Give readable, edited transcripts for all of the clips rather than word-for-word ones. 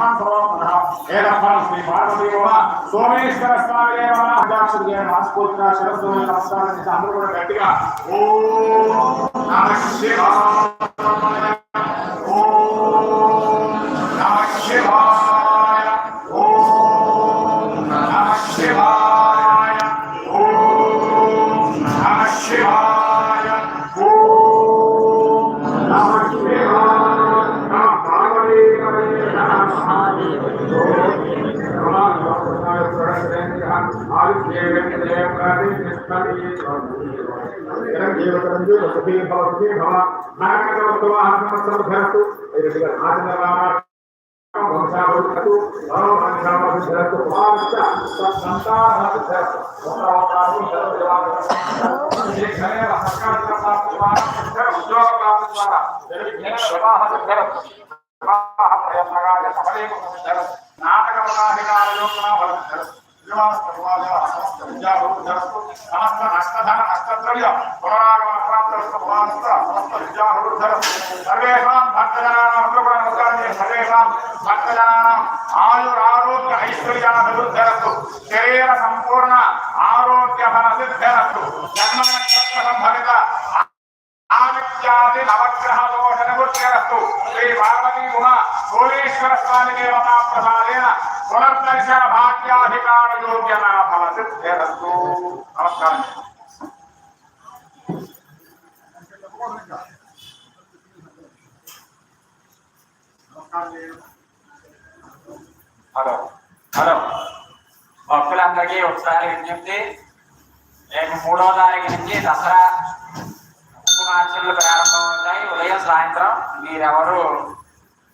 श्री पार्वती सोमेश्वर स्वामी नमस्कार अंदर गट्टिगा ओम नमः शिवाय ओम नमः शिवाय ओम नमः शिवाय ओम नमः शिवाय ओम नमः शिवाय आयुरारोग्य ऐश्वर्याभिवृद्धिरस्तु शरीर संपूर्ण आरोग्य फलसिद्धिरस्तु जन्म नक्षत्र संभवित आदित्यादि नवग्रह दोष निवृत्तिरस्तु श्री पार्वती उमा सोमेश्वर स्वामी देवता प्रसादेन पुनर्दर्शन भाग्याधिकार योग्यता फलसिद्धिरस्तु। नमस्कार। హలో హలో భక్తులందరికీ ఒకసారి విజ్ఞప్తి, రేపు 3వ తారీఖు నుంచి దసరా కుంకుమార్చనలు ప్రారంభమవుతాయి. ఉదయం సాయంత్రం మీరెవరు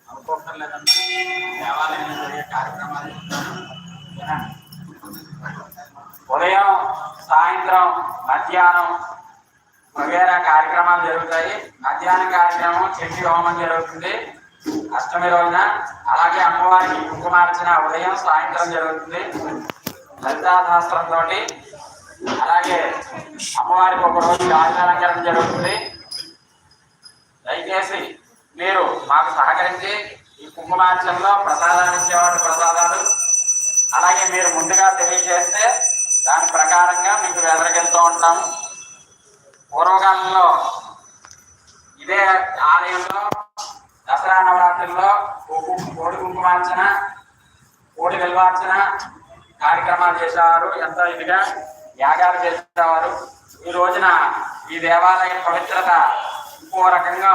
అనుకోకర్లేదండి, దేవాలయంలో జరిగే కార్యక్రమాలు ఉదయం సాయంత్రం మధ్యాహ్నం వగేరా కార్యక్రమాలు జరుగుతాయి. మధ్యాహ్నం కార్యక్రమం చండీ హోమం జరుగుతుంది అష్టమి రోజున. అలాగే అమ్మవారికి కుంకుమార్చన ఉదయం సాయంత్రం జరుగుతుంది లలితా సహస్రంతో. అలాగే అమ్మవారికి ఒక రోజు రాజాలంకరణ జరుగుతుంది. దయచేసి మీరు మాకు సహకరించి ఈ కుంకుమార్చనలో ప్రసాదాలు ఇచ్చేవాడు ప్రసాదాలు అలాగే మీరు ముందుగా తెలియజేస్తే దాని ప్రకారంగా మీకు ఎదురుకెళ్తూ ఉంటాము. పూర్వకాలంలో ఇదే ఆలయంలో దసరా నవరాత్రుల్లో కోడి కుంకుమార్చన కోడి వెల్వార్చన కార్యక్రమాలు చేసేవారు. ఎంతో ఇదిగా యాగాలు చేసేవారు. ఈ రోజున ఈ దేవాలయం పవిత్రత ఇంకో రకంగా